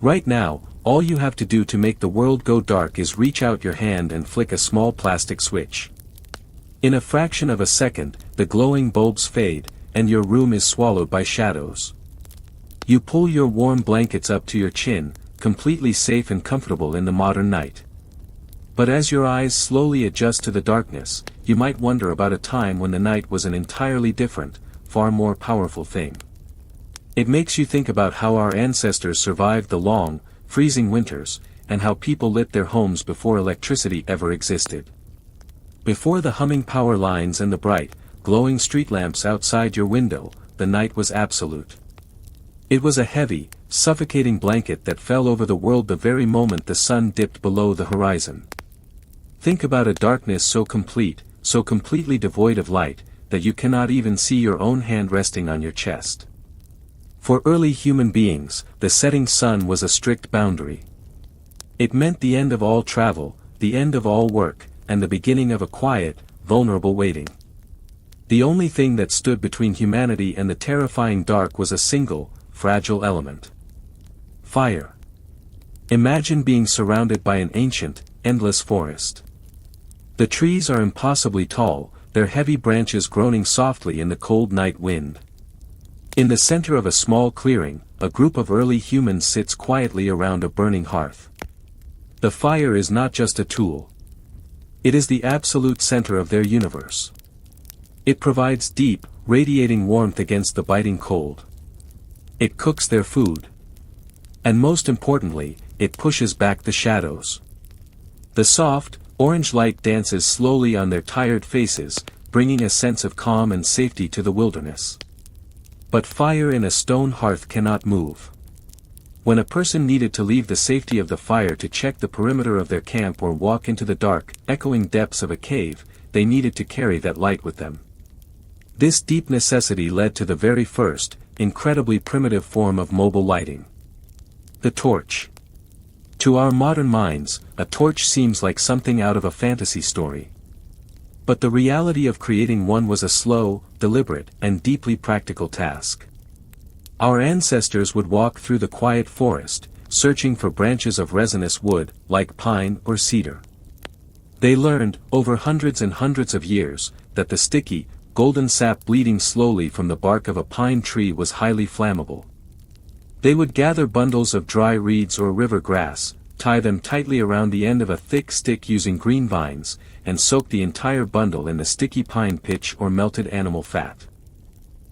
Right now, all you have to do to make the world go dark is reach out your hand and flick a small plastic switch. In a fraction of a second, the glowing bulbs fade, and your room is swallowed by shadows. You pull your warm blankets up to your chin, completely safe and comfortable in the modern night. But as your eyes slowly adjust to the darkness, you might wonder about a time when the night was an entirely different, far more powerful thing. It makes you think about how our ancestors survived the long, freezing winters, and how people lit their homes before electricity ever existed. Before the humming power lines and the bright, glowing street lamps outside your window, the night was absolute. It was a heavy, suffocating blanket that fell over the world the very moment the sun dipped below the horizon. Think about a darkness so complete, so completely devoid of light, that you cannot even see your own hand resting on your chest. For early human beings, the setting sun was a strict boundary. It meant the end of all travel, the end of all work, and the beginning of a quiet, vulnerable waiting. The only thing that stood between humanity and the terrifying dark was a single, fragile element. Fire. Imagine being surrounded by an ancient, endless forest. The trees are impossibly tall, their heavy branches groaning softly in the cold night wind. In the center of a small clearing, a group of early humans sits quietly around a burning hearth. The fire is not just a tool. It is the absolute center of their universe. It provides deep, radiating warmth against the biting cold. It cooks their food. And most importantly, it pushes back the shadows. The soft, orange light dances slowly on their tired faces, bringing a sense of calm and safety to the wilderness. But fire in a stone hearth cannot move. When a person needed to leave the safety of the fire to check the perimeter of their camp or walk into the dark, echoing depths of a cave, they needed to carry that light with them. This deep necessity led to the very first, incredibly primitive form of mobile lighting. The torch. To our modern minds, a torch seems like something out of a fantasy story. But the reality of creating one was a slow, deliberate, and deeply practical task. Our ancestors would walk through the quiet forest, searching for branches of resinous wood, like pine or cedar. They learned, over hundreds and hundreds of years, that the sticky, golden sap bleeding slowly from the bark of a pine tree was highly flammable. They would gather bundles of dry reeds or river grass, tie them tightly around the end of a thick stick using green vines, and soak the entire bundle in the sticky pine pitch or melted animal fat.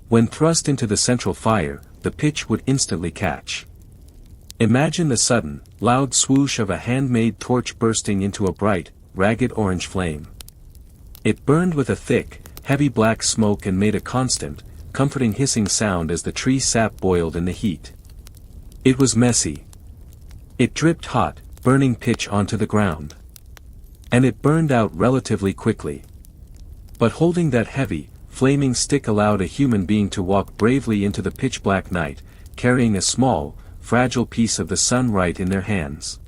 When thrust into the central fire, the pitch would instantly catch. Imagine the sudden, loud swoosh of a handmade torch bursting into a bright, ragged orange flame. It burned with a thick, heavy black smoke and made a constant, comforting hissing sound as the tree sap boiled in the heat. It was messy. It dripped hot, burning pitch onto the ground. And it burned out relatively quickly. But holding that heavy, flaming stick allowed a human being to walk bravely into the pitch-black night, carrying a small, fragile piece of the sun right in their hands.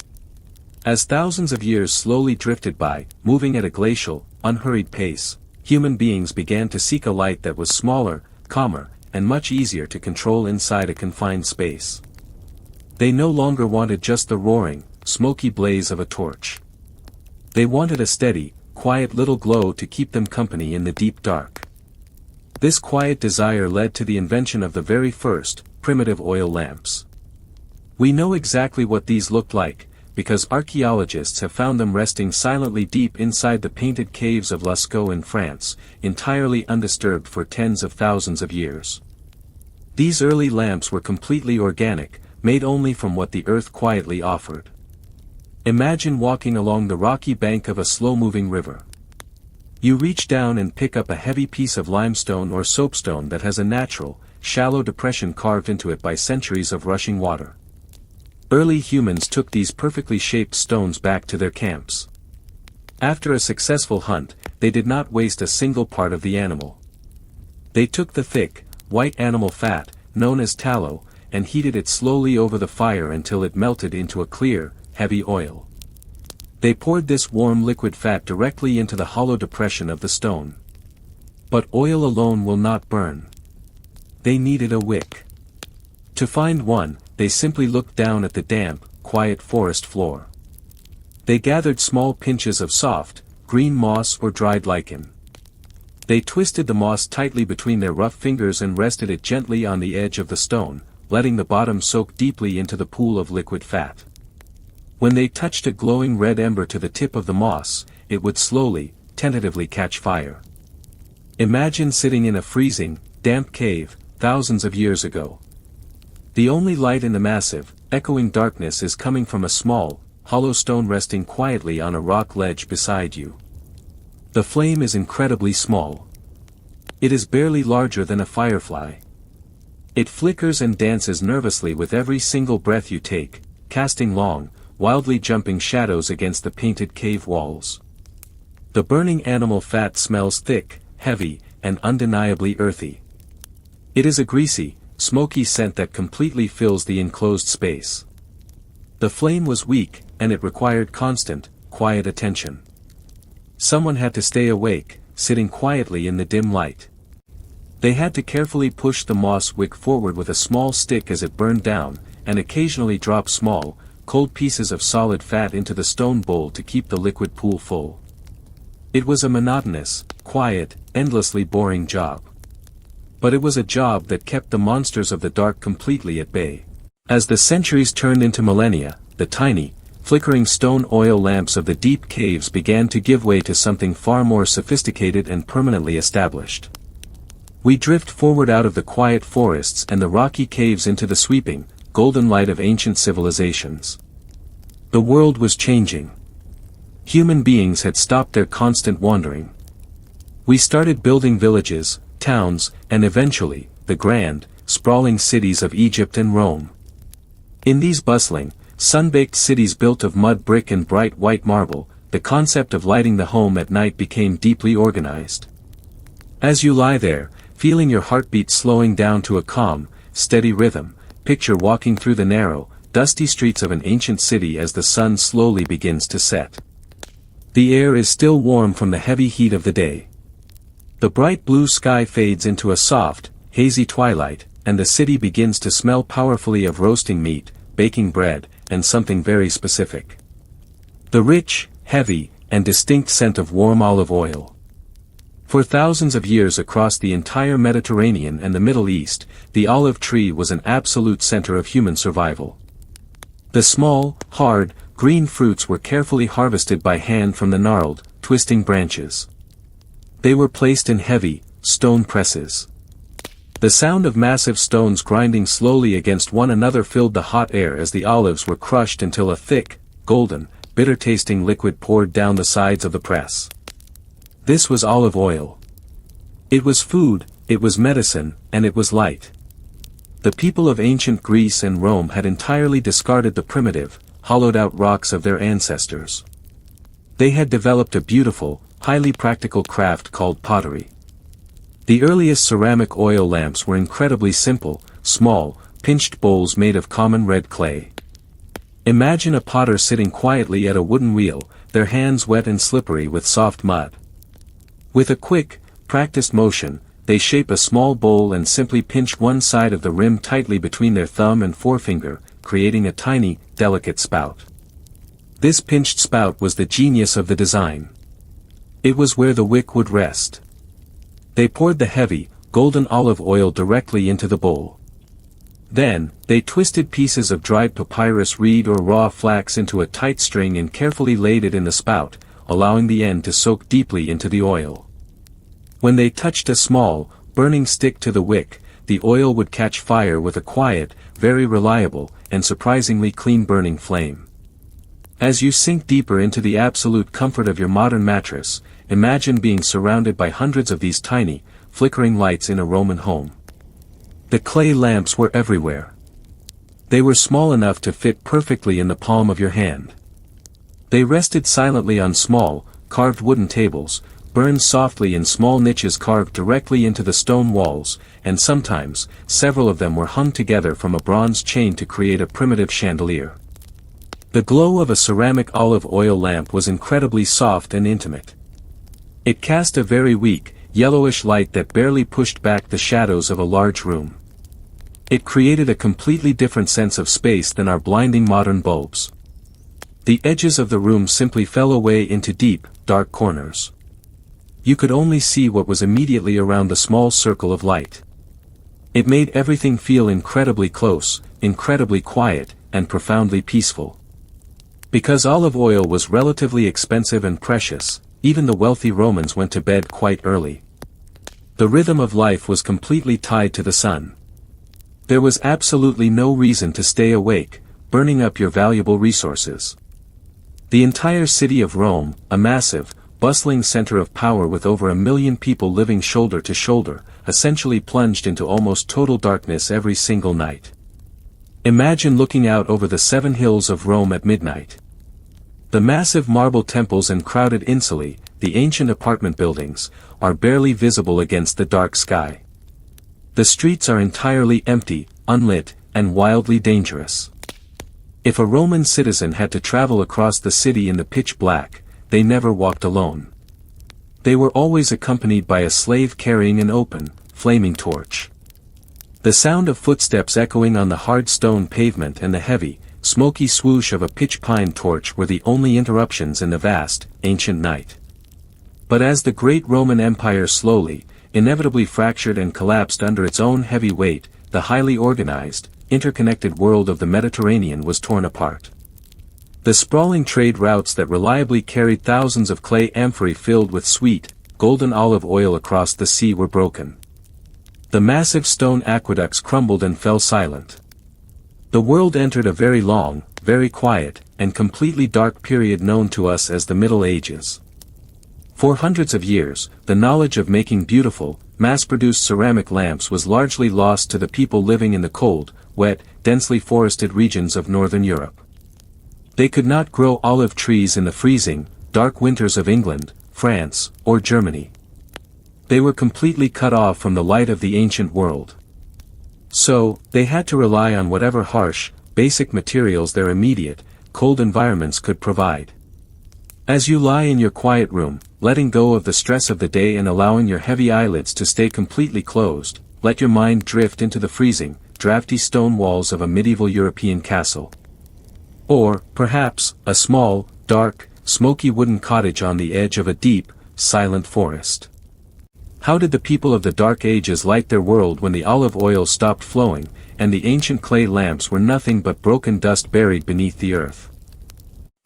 As thousands of years slowly drifted by, moving at a glacial, unhurried pace, human beings began to seek a light that was smaller, calmer, and much easier to control inside a confined space. They no longer wanted just the roaring, smoky blaze of a torch. They wanted a steady, quiet little glow to keep them company in the deep dark. This quiet desire led to the invention of the very first, primitive oil lamps. We know exactly what these looked like, because archaeologists have found them resting silently deep inside the painted caves of Lascaux in France, entirely undisturbed for tens of thousands of years. These early lamps were completely organic, made only from what the earth quietly offered. Imagine walking along the rocky bank of a slow-moving river. You reach down and pick up a heavy piece of limestone or soapstone that has a natural, shallow depression carved into it by centuries of rushing water. Early humans took these perfectly shaped stones back to their camps. After a successful hunt, they did not waste a single part of the animal. They took the thick, white animal fat, known as tallow, and heated it slowly over the fire until it melted into a clear, heavy oil. They poured this warm liquid fat directly into the hollow depression of the stone. But oil alone will not burn. They needed a wick. To find one, they simply looked down at the damp, quiet forest floor. They gathered small pinches of soft, green moss or dried lichen. They twisted the moss tightly between their rough fingers and rested it gently on the edge of the stone, letting the bottom soak deeply into the pool of liquid fat. When they touched a glowing red ember to the tip of the moss, it would slowly, tentatively catch fire. Imagine sitting in a freezing, damp cave, thousands of years ago. The only light in the massive, echoing darkness is coming from a small, hollow stone resting quietly on a rock ledge beside you. The flame is incredibly small. It is barely larger than a firefly. It flickers and dances nervously with every single breath you take, casting long, wildly jumping shadows against the painted cave walls. The burning animal fat smells thick, heavy, and undeniably earthy. It is a greasy, smoky scent that completely fills the enclosed space. The flame was weak, and it required constant, quiet attention. Someone had to stay awake, sitting quietly in the dim light. They had to carefully push the moss wick forward with a small stick as it burned down, and occasionally drop small, cold pieces of solid fat into the stone bowl to keep the liquid pool full. It was a monotonous, quiet, endlessly boring job. But it was a job that kept the monsters of the dark completely at bay. As the centuries turned into millennia, the tiny, flickering stone oil lamps of the deep caves began to give way to something far more sophisticated and permanently established. We drift forward out of the quiet forests and the rocky caves into the sweeping, golden light of ancient civilizations. The world was changing. Human beings had stopped their constant wandering. We started building villages, towns, and eventually, the grand, sprawling cities of Egypt and Rome. In these bustling, sun-baked cities built of mud brick and bright white marble, the concept of lighting the home at night became deeply organized. As you lie there, feeling your heartbeat slowing down to a calm, steady rhythm, picture walking through the narrow, dusty streets of an ancient city as the sun slowly begins to set. The air is still warm from the heavy heat of the day. The bright blue sky fades into a soft, hazy twilight, and the city begins to smell powerfully of roasting meat, baking bread, and something very specific. The rich, heavy, and distinct scent of warm olive oil. For thousands of years across the entire Mediterranean and the Middle East, the olive tree was an absolute center of human survival. The small, hard, green fruits were carefully harvested by hand from the gnarled, twisting branches. They were placed in heavy, stone presses. The sound of massive stones grinding slowly against one another filled the hot air as the olives were crushed until a thick, golden, bitter-tasting liquid poured down the sides of the press. This was olive oil. It was food, it was medicine, and it was light. The people of ancient Greece and Rome had entirely discarded the primitive, hollowed-out rocks of their ancestors. They had developed a beautiful, highly practical craft called pottery. The earliest ceramic oil lamps were incredibly simple, small, pinched bowls made of common red clay. Imagine a potter sitting quietly at a wooden wheel, their hands wet and slippery with soft mud. With a quick, practiced motion, they shape a small bowl and simply pinch one side of the rim tightly between their thumb and forefinger, creating a tiny, delicate spout. This pinched spout was the genius of the design. It was where the wick would rest. They poured the heavy, golden olive oil directly into the bowl. Then, they twisted pieces of dried papyrus reed or raw flax into a tight string and carefully laid it in the spout, allowing the end to soak deeply into the oil. When they touched a small, burning stick to the wick, the oil would catch fire with a quiet, very reliable, and surprisingly clean burning flame. As you sink deeper into the absolute comfort of your modern mattress, imagine being surrounded by hundreds of these tiny, flickering lights in a Roman home. The clay lamps were everywhere. They were small enough to fit perfectly in the palm of your hand. They rested silently on small, carved wooden tables, burned softly in small niches carved directly into the stone walls, and sometimes, several of them were hung together from a bronze chain to create a primitive chandelier. The glow of a ceramic olive oil lamp was incredibly soft and intimate. It cast a very weak, yellowish light that barely pushed back the shadows of a large room. It created a completely different sense of space than our blinding modern bulbs. The edges of the room simply fell away into deep, dark corners. You could only see what was immediately around the small circle of light. It made everything feel incredibly close, incredibly quiet, and profoundly peaceful. Because olive oil was relatively expensive and precious, even the wealthy Romans went to bed quite early. The rhythm of life was completely tied to the sun. There was absolutely no reason to stay awake, burning up your valuable resources. The entire city of Rome, a massive, bustling center of power with over 1 million people living shoulder to shoulder, essentially plunged into almost total darkness every single night. Imagine looking out over the 7 hills of Rome at midnight. The massive marble temples and crowded insulae, the ancient apartment buildings, are barely visible against the dark sky. The streets are entirely empty, unlit, and wildly dangerous. If a Roman citizen had to travel across the city in the pitch black, they never walked alone. They were always accompanied by a slave carrying an open, flaming torch. The sound of footsteps echoing on the hard stone pavement and the heavy, smoky swoosh of a pitch pine torch were the only interruptions in the vast, ancient night. But as the great Roman Empire slowly, inevitably fractured and collapsed under its own heavy weight, the highly organized, interconnected world of the Mediterranean was torn apart. The sprawling trade routes that reliably carried thousands of clay amphorae filled with sweet, golden olive oil across the sea were broken. The massive stone aqueducts crumbled and fell silent. The world entered a very long, very quiet, and completely dark period known to us as the Middle Ages. For hundreds of years, the knowledge of making beautiful, mass-produced ceramic lamps was largely lost to the people living in the cold, wet, densely forested regions of northern Europe. They could not grow olive trees in the freezing, dark winters of England, France, or Germany. They were completely cut off from the light of the ancient world. So, they had to rely on whatever harsh, basic materials their immediate, cold environments could provide. As you lie in your quiet room, letting go of the stress of the day and allowing your heavy eyelids to stay completely closed, let your mind drift into the freezing, drafty stone walls of a medieval European castle. Or, perhaps, a small, dark, smoky wooden cottage on the edge of a deep, silent forest. How did the people of the Dark Ages light their world when the olive oil stopped flowing, and the ancient clay lamps were nothing but broken dust buried beneath the earth?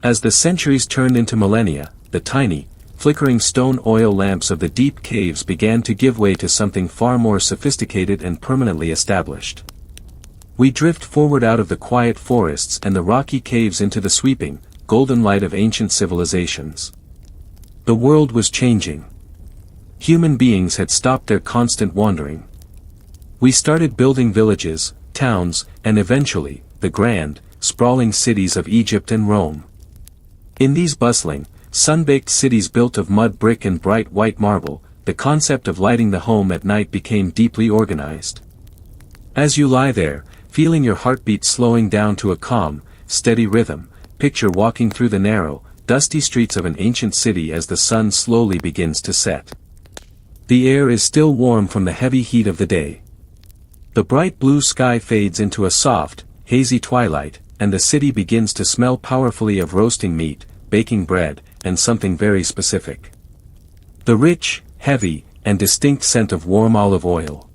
As the centuries turned into millennia, the tiny, flickering stone oil lamps of the deep caves began to give way to something far more sophisticated and permanently established. We drift forward out of the quiet forests and the rocky caves into the sweeping, golden light of ancient civilizations. The world was changing. Human beings had stopped their constant wandering. We started building villages, towns, and eventually, the grand, sprawling cities of Egypt and Rome. In these bustling, sun-baked cities built of mud brick and bright white marble, the concept of lighting the home at night became deeply organized. As you lie there, feeling your heartbeat slowing down to a calm, steady rhythm, picture walking through the narrow, dusty streets of an ancient city as the sun slowly begins to set. The air is still warm from the heavy heat of the day. The bright blue sky fades into a soft, hazy twilight, and the city begins to smell powerfully of roasting meat, baking bread, and something very specific. The rich, heavy, and distinct scent of warm olive oil.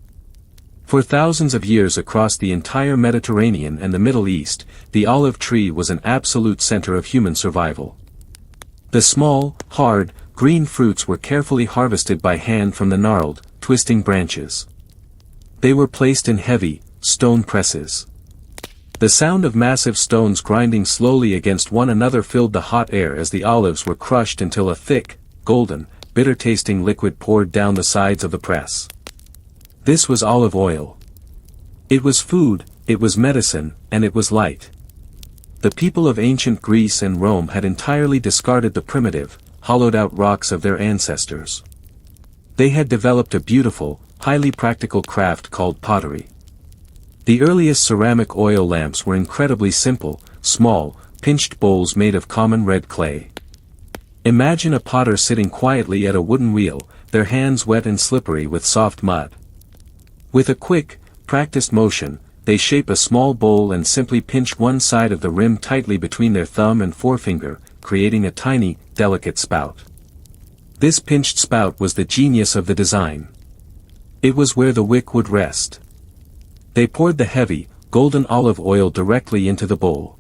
For thousands of years across the entire Mediterranean and the Middle East, the olive tree was an absolute center of human survival. The small, hard, green fruits were carefully harvested by hand from the gnarled, twisting branches. They were placed in heavy, stone presses. The sound of massive stones grinding slowly against one another filled the hot air as the olives were crushed until a thick, golden, bitter-tasting liquid poured down the sides of the press. This was olive oil. It was food, it was medicine, and it was light. The people of ancient Greece and Rome had entirely discarded the primitive, hollowed-out rocks of their ancestors. They had developed a beautiful, highly practical craft called pottery. The earliest ceramic oil lamps were incredibly simple, small, pinched bowls made of common red clay. Imagine a potter sitting quietly at a wooden wheel, their hands wet and slippery with soft mud. With a quick, practiced motion, they shape a small bowl and simply pinch one side of the rim tightly between their thumb and forefinger, creating a tiny, delicate spout. This pinched spout was the genius of the design. It was where the wick would rest. They poured the heavy, golden olive oil directly into the bowl.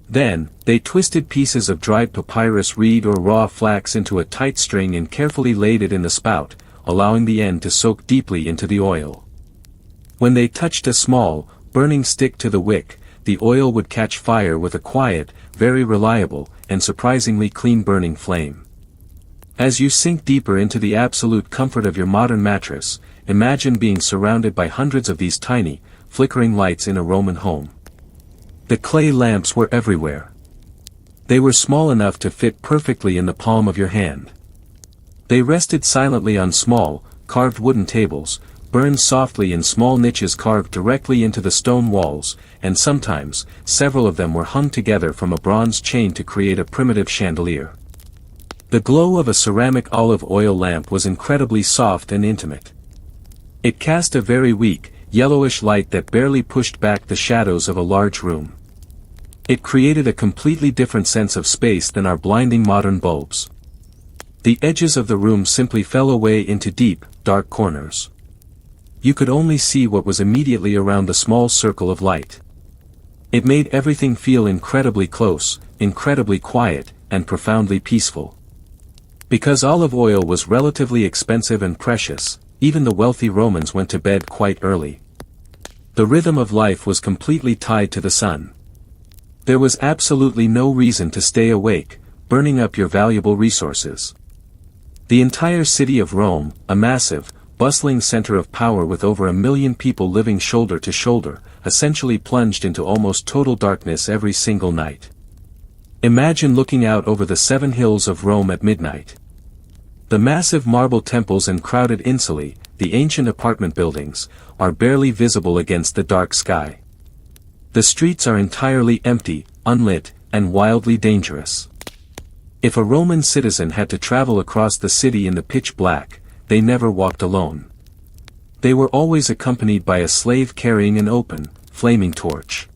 Then, they twisted pieces of dried papyrus reed or raw flax into a tight string and carefully laid it in the spout, allowing the end to soak deeply into the oil. When they touched a small, burning stick to the wick, the oil would catch fire with a quiet, very reliable, and surprisingly clean burning flame. As you sink deeper into the absolute comfort of your modern mattress, imagine being surrounded by hundreds of these tiny, flickering lights in a Roman home. The clay lamps were everywhere. They were small enough to fit perfectly in the palm of your hand. They rested silently on small, carved wooden tables, burned softly in small niches carved directly into the stone walls, and sometimes, several of them were hung together from a bronze chain to create a primitive chandelier. The glow of a ceramic olive oil lamp was incredibly soft and intimate. It cast a very weak, yellowish light that barely pushed back the shadows of a large room. It created a completely different sense of space than our blinding modern bulbs. The edges of the room simply fell away into deep, dark corners. You could only see what was immediately around the small circle of light. It made everything feel incredibly close, incredibly quiet, and profoundly peaceful. Because olive oil was relatively expensive and precious, even the wealthy Romans went to bed quite early. The rhythm of life was completely tied to the sun. There was absolutely no reason to stay awake, burning up your valuable resources. The entire city of Rome, a massive, bustling center of power with over 1 million people living shoulder to shoulder, essentially plunged into almost total darkness every single night. Imagine looking out over the 7 hills of Rome at midnight. The massive marble temples and crowded insulae, the ancient apartment buildings, are barely visible against the dark sky. The streets are entirely empty, unlit, and wildly dangerous. If a Roman citizen had to travel across the city in the pitch black, they never walked alone. They were always accompanied by a slave carrying an open, flaming torch.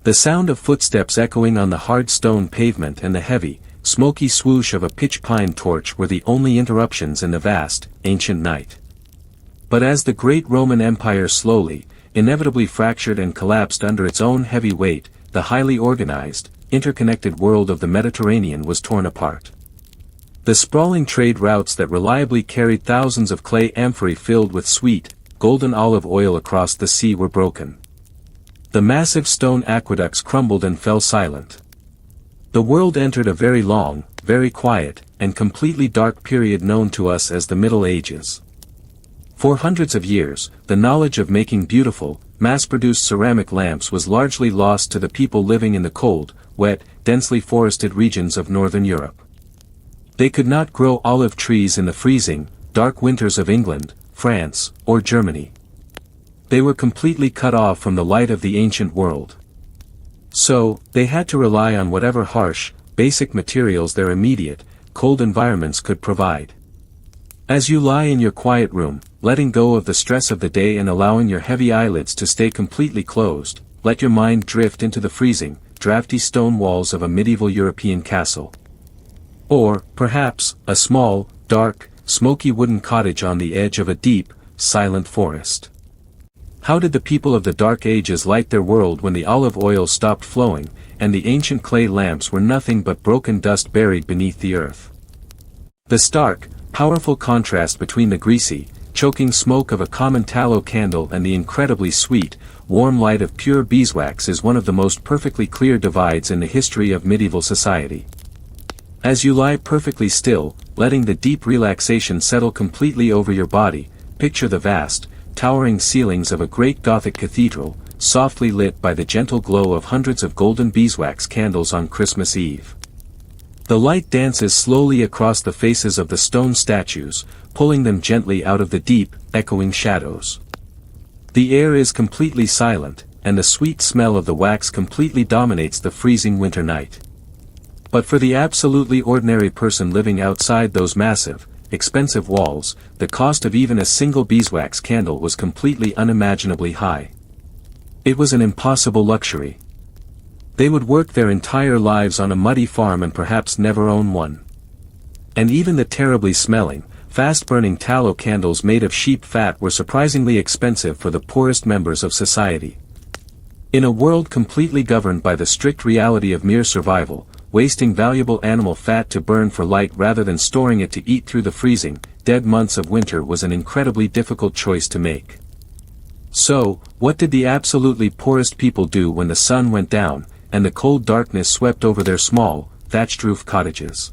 The sound of footsteps echoing on the hard stone pavement and the heavy, smoky swoosh of a pitch pine torch were the only interruptions in the vast, ancient night. But as the great Roman Empire slowly, inevitably fractured and collapsed under its own heavy weight, the highly organized, interconnected world of the Mediterranean was torn apart. The sprawling trade routes that reliably carried thousands of clay amphorae filled with sweet, golden olive oil across the sea were broken. The massive stone aqueducts crumbled and fell silent. The world entered a very long, very quiet, and completely dark period known to us as the Middle Ages. For hundreds of years, the knowledge of making beautiful, mass-produced ceramic lamps was largely lost to the people living in the cold, wet, densely forested regions of northern Europe. They could not grow olive trees in the freezing, dark winters of England, France, or Germany. They were completely cut off from the light of the ancient world. So, they had to rely on whatever harsh, basic materials their immediate, cold environments could provide. As you lie in your quiet room, letting go of the stress of the day and allowing your heavy eyelids to stay completely closed, let your mind drift into the freezing, drafty stone walls of a medieval European castle. Or, perhaps, a small, dark, smoky wooden cottage on the edge of a deep, silent forest. How did the people of the Dark Ages light their world when the olive oil stopped flowing, and the ancient clay lamps were nothing but broken dust buried beneath the earth? The stark, powerful contrast between the greasy, choking smoke of a common tallow candle and the incredibly sweet, warm light of pure beeswax is one of the most perfectly clear divides in the history of medieval society. As you lie perfectly still, letting the deep relaxation settle completely over your body, picture the vast, towering ceilings of a great Gothic cathedral, softly lit by the gentle glow of hundreds of golden beeswax candles on Christmas Eve. The light dances slowly across the faces of the stone statues, pulling them gently out of the deep, echoing shadows. The air is completely silent, and the sweet smell of the wax completely dominates the freezing winter night. But for the absolutely ordinary person living outside those massive, expensive walls, the cost of even a single beeswax candle was completely unimaginably high. It was an impossible luxury. They would work their entire lives on a muddy farm and perhaps never own one. And even the terribly smelling, fast-burning tallow candles made of sheep fat were surprisingly expensive for the poorest members of society. In a world completely governed by the strict reality of mere survival, wasting valuable animal fat to burn for light rather than storing it to eat through the freezing, dead months of winter was an incredibly difficult choice to make. So, what did the absolutely poorest people do when the sun went down, and the cold darkness swept over their small, thatched-roof cottages?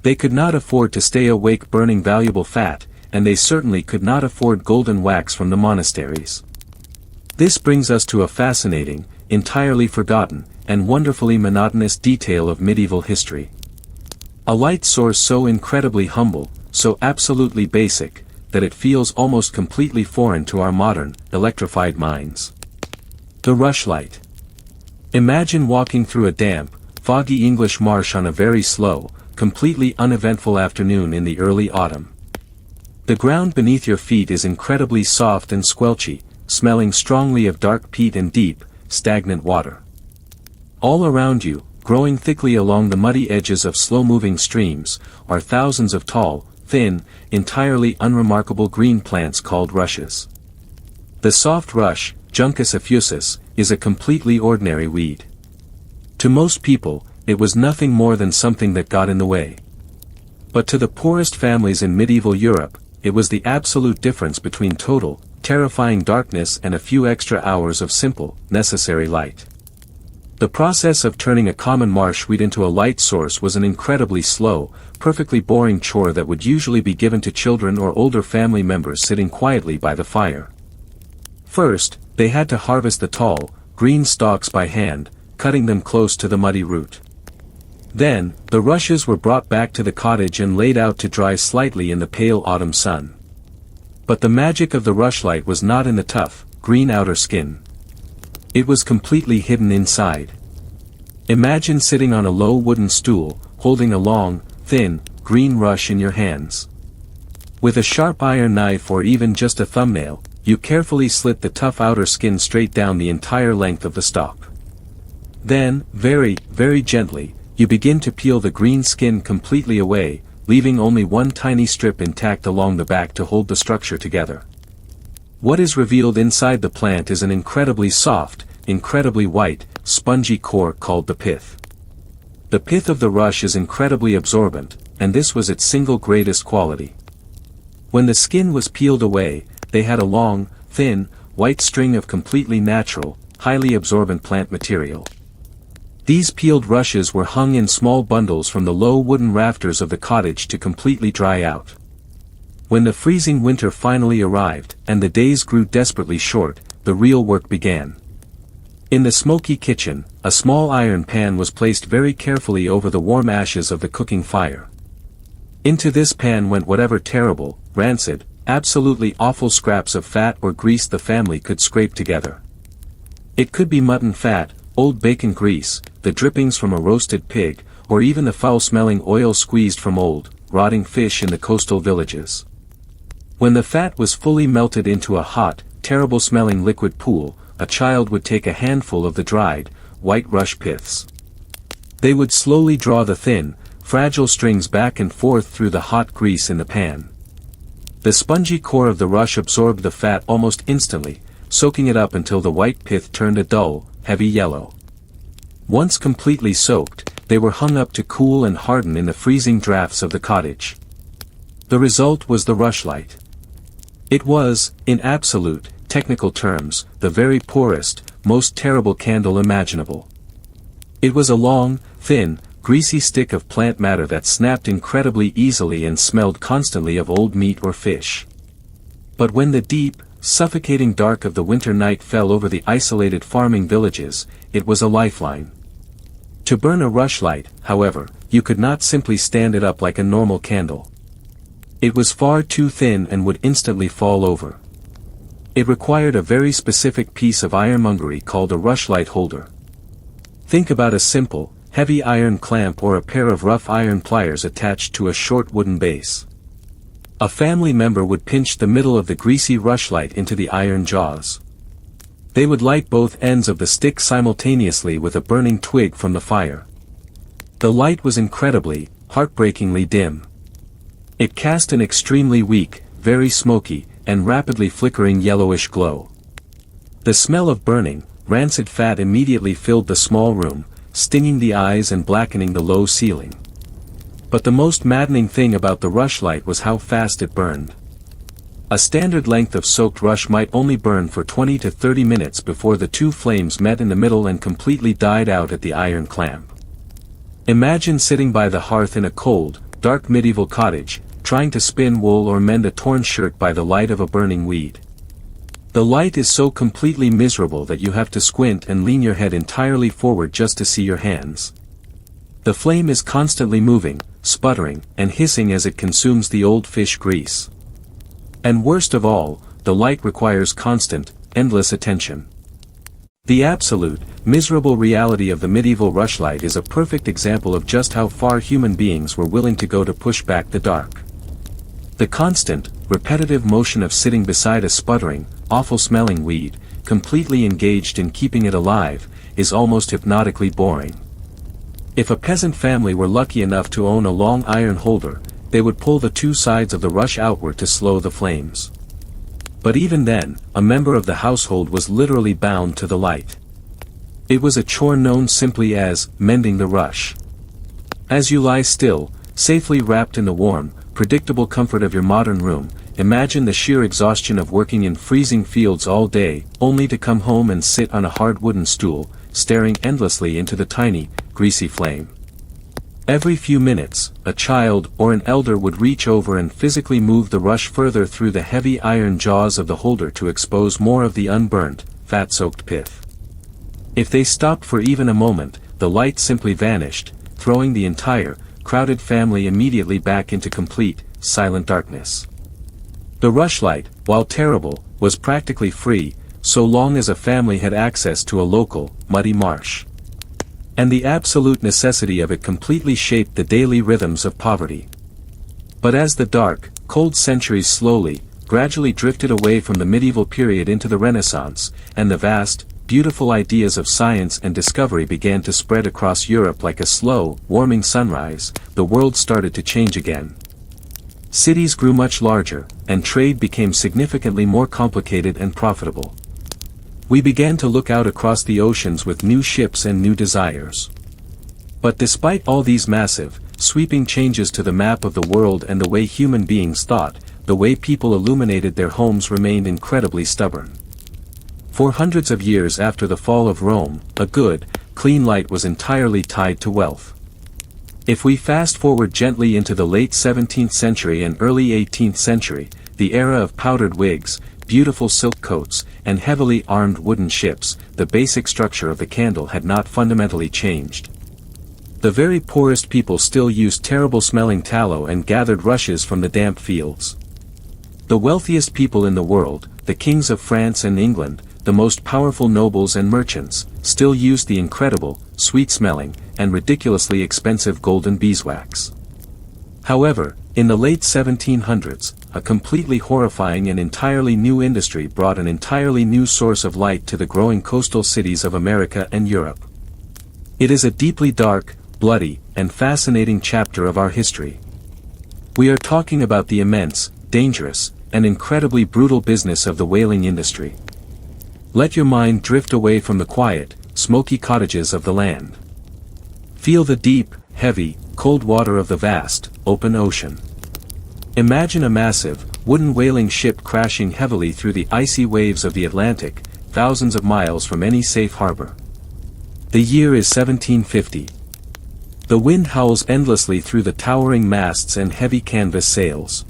They could not afford to stay awake burning valuable fat, and they certainly could not afford golden wax from the monasteries. This brings us to a fascinating, entirely forgotten, and wonderfully monotonous detail of medieval history. A light source so incredibly humble, so absolutely basic, that it feels almost completely foreign to our modern, electrified minds. The rushlight. Imagine walking through a damp, foggy English marsh on a very slow, completely uneventful afternoon in the early autumn. The ground beneath your feet is incredibly soft and squelchy, smelling strongly of dark peat and deep, stagnant water. All around you, growing thickly along the muddy edges of slow-moving streams, are thousands of tall, thin, entirely unremarkable green plants called rushes. The soft rush, Juncus effusus, is a completely ordinary weed. To most people, it was nothing more than something that got in the way. But to the poorest families in medieval Europe, it was the absolute difference between total, terrifying darkness and a few extra hours of simple, necessary light. The process of turning a common marsh weed into a light source was an incredibly slow, perfectly boring chore that would usually be given to children or older family members sitting quietly by the fire. First, they had to harvest the tall, green stalks by hand, cutting them close to the muddy root. Then, the rushes were brought back to the cottage and laid out to dry slightly in the pale autumn sun. But the magic of the rushlight was not in the tough, green outer skin. It was completely hidden inside. Imagine sitting on a low wooden stool, holding a long, thin, green rush in your hands. With a sharp iron knife or even just a thumbnail, you carefully slit the tough outer skin straight down the entire length of the stalk. Then, very, very gently, you begin to peel the green skin completely away, leaving only one tiny strip intact along the back to hold the structure together. What is revealed inside the plant is an incredibly soft, incredibly white, spongy core called the pith. The pith of the rush is incredibly absorbent, and this was its single greatest quality. When the skin was peeled away, they had a long, thin, white string of completely natural, highly absorbent plant material. These peeled rushes were hung in small bundles from the low wooden rafters of the cottage to completely dry out. When the freezing winter finally arrived, and the days grew desperately short, the real work began. In the smoky kitchen, a small iron pan was placed very carefully over the warm ashes of the cooking fire. Into this pan went whatever terrible, rancid, absolutely awful scraps of fat or grease the family could scrape together. It could be mutton fat, old bacon grease, the drippings from a roasted pig, or even the foul-smelling oil squeezed from old, rotting fish in the coastal villages. When the fat was fully melted into a hot, terrible-smelling liquid pool, a child would take a handful of the dried, white rush piths. They would slowly draw the thin, fragile strings back and forth through the hot grease in the pan. The spongy core of the rush absorbed the fat almost instantly, soaking it up until the white pith turned a dull, heavy yellow. Once completely soaked, they were hung up to cool and harden in the freezing drafts of the cottage. The result was the rushlight. It was, in absolute, technical terms, the very poorest, most terrible candle imaginable. It was a long, thin, greasy stick of plant matter that snapped incredibly easily and smelled constantly of old meat or fish. But when the deep, suffocating dark of the winter night fell over the isolated farming villages, it was a lifeline. To burn a rushlight, however, you could not simply stand it up like a normal candle. It was far too thin and would instantly fall over. It required a very specific piece of ironmongery called a rushlight holder. Think about a simple, heavy iron clamp or a pair of rough iron pliers attached to a short wooden base. A family member would pinch the middle of the greasy rushlight into the iron jaws. They would light both ends of the stick simultaneously with a burning twig from the fire. The light was incredibly, heartbreakingly dim. It cast an extremely weak, very smoky, and rapidly flickering yellowish glow. The smell of burning, rancid fat immediately filled the small room, stinging the eyes and blackening the low ceiling. But the most maddening thing about the rushlight was how fast it burned. A standard length of soaked rush might only burn for 20 to 30 minutes before the two flames met in the middle and completely died out at the iron clamp. Imagine sitting by the hearth in a cold, dark medieval cottage, trying to spin wool or mend a torn shirt by the light of a burning weed. The light is so completely miserable that you have to squint and lean your head entirely forward just to see your hands. The flame is constantly moving, sputtering, and hissing as it consumes the old fish grease. And worst of all, the light requires constant, endless attention. The absolute, miserable reality of the medieval rushlight is a perfect example of just how far human beings were willing to go to push back the dark. The constant, repetitive motion of sitting beside a sputtering, awful-smelling weed, completely engaged in keeping it alive, is almost hypnotically boring. If a peasant family were lucky enough to own a long iron holder, they would pull the two sides of the rush outward to slow the flames. But even then, a member of the household was literally bound to the light. It was a chore known simply as mending the rush. As you lie still, safely wrapped in the warm, predictable comfort of your modern room, imagine the sheer exhaustion of working in freezing fields all day, only to come home and sit on a hard wooden stool, staring endlessly into the tiny, greasy flame. Every few minutes, a child or an elder would reach over and physically move the rush further through the heavy iron jaws of the holder to expose more of the unburnt, fat-soaked pith. If they stopped for even a moment, the light simply vanished, throwing the entire, crowded family immediately back into complete, silent darkness. The rushlight, while terrible, was practically free, so long as a family had access to a local, muddy marsh. And the absolute necessity of it completely shaped the daily rhythms of poverty. But as the dark, cold centuries slowly, gradually drifted away from the medieval period into the Renaissance, and the vast, beautiful ideas of science and discovery began to spread across Europe like a slow, warming sunrise, the world started to change again. Cities grew much larger, and trade became significantly more complicated and profitable. We began to look out across the oceans with new ships and new desires. But despite all these massive, sweeping changes to the map of the world and the way human beings thought, the way people illuminated their homes remained incredibly stubborn. For hundreds of years after the fall of Rome, a good, clean light was entirely tied to wealth. If we fast forward gently into the late 17th century and early 18th century, the era of powdered wigs, beautiful silk coats, and heavily armed wooden ships, the basic structure of the candle had not fundamentally changed. The very poorest people still used terrible-smelling tallow and gathered rushes from the damp fields. The wealthiest people in the world, the kings of France and England, the most powerful nobles and merchants, still used the incredible, sweet-smelling, and ridiculously expensive golden beeswax. However, in the late 1700s, a completely horrifying and entirely new industry brought an entirely new source of light to the growing coastal cities of America and Europe. It is a deeply dark, bloody, and fascinating chapter of our history. We are talking about the immense, dangerous, and incredibly brutal business of the whaling industry. Let your mind drift away from the quiet, smoky cottages of the land. Feel the deep, heavy, cold water of the vast, open ocean. Imagine a massive, wooden whaling ship crashing heavily through the icy waves of the Atlantic, thousands of miles from any safe harbor. The year is 1750. The wind howls endlessly through the towering masts and heavy canvas sails.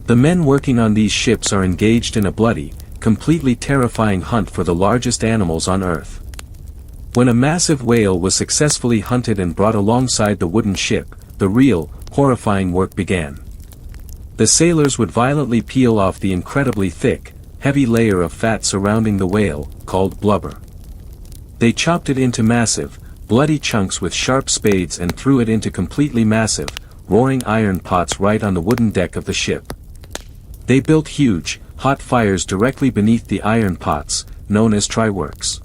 The men working on these ships are engaged in a bloody, completely terrifying hunt for the largest animals on Earth. When a massive whale was successfully hunted and brought alongside the wooden ship, the real, horrifying work began. The sailors would violently peel off the incredibly thick, heavy layer of fat surrounding the whale, called blubber. They chopped it into massive, bloody chunks with sharp spades and threw it into completely massive, roaring iron pots right on the wooden deck of the ship. They built huge, hot fires directly beneath the iron pots, known as try-works.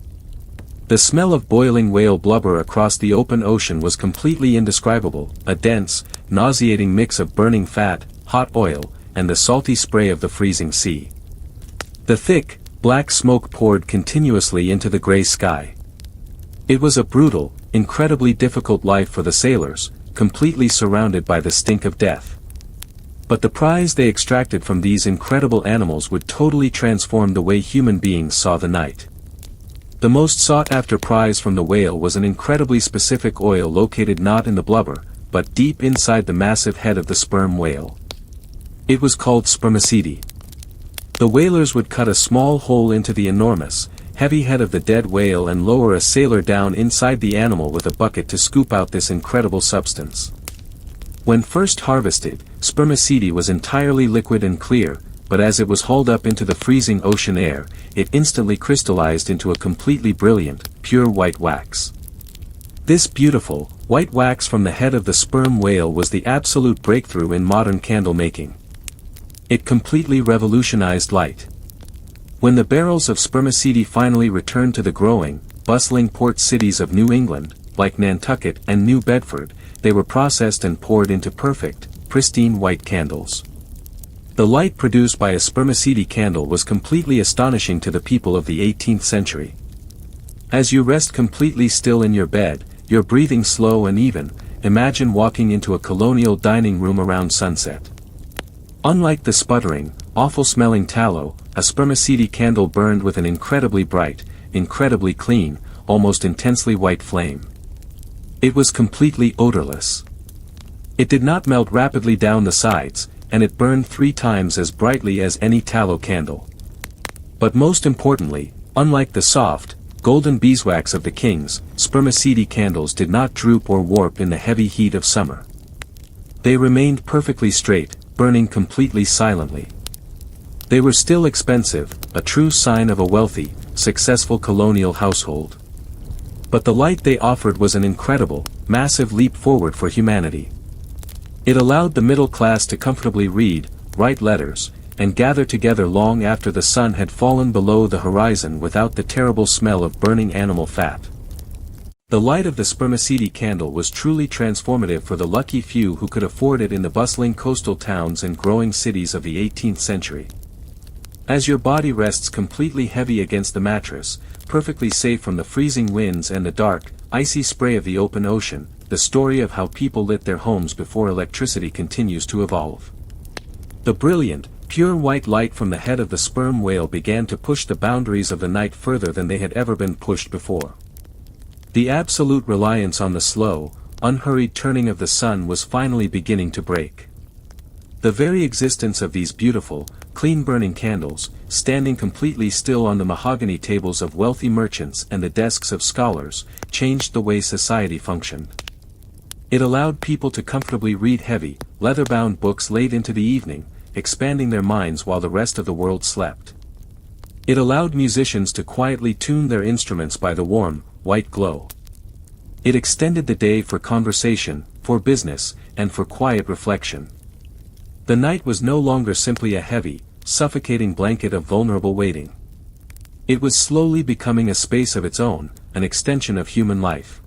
The smell of boiling whale blubber across the open ocean was completely indescribable, a dense, nauseating mix of burning fat, hot oil, and the salty spray of the freezing sea. The thick, black smoke poured continuously into the gray sky. It was a brutal, incredibly difficult life for the sailors, completely surrounded by the stink of death. But the prize they extracted from these incredible animals would totally transform the way human beings saw the night. The most sought-after prize from the whale was an incredibly specific oil located not in the blubber, but deep inside the massive head of the sperm whale. It was called spermaceti. The whalers would cut a small hole into the enormous, heavy head of the dead whale and lower a sailor down inside the animal with a bucket to scoop out this incredible substance. When first harvested, spermaceti was entirely liquid and clear, but as it was hauled up into the freezing ocean air, it instantly crystallized into a completely brilliant, pure white wax. This beautiful, white wax from the head of the sperm whale was the absolute breakthrough in modern candle making. It completely revolutionized light. When the barrels of spermaceti finally returned to the growing, bustling port cities of New England, like Nantucket and New Bedford, they were processed and poured into perfect, pristine white candles. The light produced by a spermaceti candle was completely astonishing to the people of the 18th century. As you rest completely still in your bed, your breathing slow and even, imagine walking into a colonial dining room around sunset. Unlike the sputtering, awful-smelling tallow, a spermaceti candle burned with an incredibly bright, incredibly clean, almost intensely white flame. It was completely odorless. It did not melt rapidly down the sides, and it burned 3 times as brightly as any tallow candle. But most importantly, unlike the soft, golden beeswax of the kings, spermaceti candles did not droop or warp in the heavy heat of summer. They remained perfectly straight, burning completely silently. They were still expensive, a true sign of a wealthy, successful colonial household. But the light they offered was an incredible, massive leap forward for humanity. It allowed the middle class to comfortably read, write letters, and gather together long after the sun had fallen below the horizon without the terrible smell of burning animal fat. The light of the spermaceti candle was truly transformative for the lucky few who could afford it in the bustling coastal towns and growing cities of the 18th century. As your body rests completely heavy against the mattress, perfectly safe from the freezing winds and the dark, icy spray of the open ocean, the story of how people lit their homes before electricity continues to evolve. The brilliant, pure white light from the head of the sperm whale began to push the boundaries of the night further than they had ever been pushed before. The absolute reliance on the slow, unhurried turning of the sun was finally beginning to break. The very existence of these beautiful, clean-burning candles, standing completely still on the mahogany tables of wealthy merchants and the desks of scholars, changed the way society functioned. It allowed people to comfortably read heavy, leather-bound books late into the evening, expanding their minds while the rest of the world slept. It allowed musicians to quietly tune their instruments by the warm, white glow. It extended the day for conversation, for business, and for quiet reflection. The night was no longer simply a heavy, suffocating blanket of vulnerable waiting. It was slowly becoming a space of its own, an extension of human life.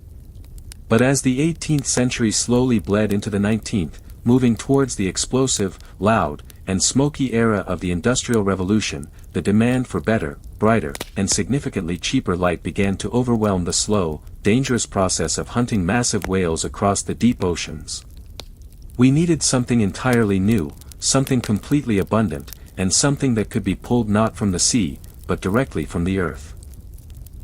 But as the 18th century slowly bled into the 19th, moving towards the explosive, loud, and smoky era of the Industrial Revolution, the demand for better, brighter, and significantly cheaper light began to overwhelm the slow, dangerous process of hunting massive whales across the deep oceans. We needed something entirely new, something completely abundant, and something that could be pulled not from the sea, but directly from the earth.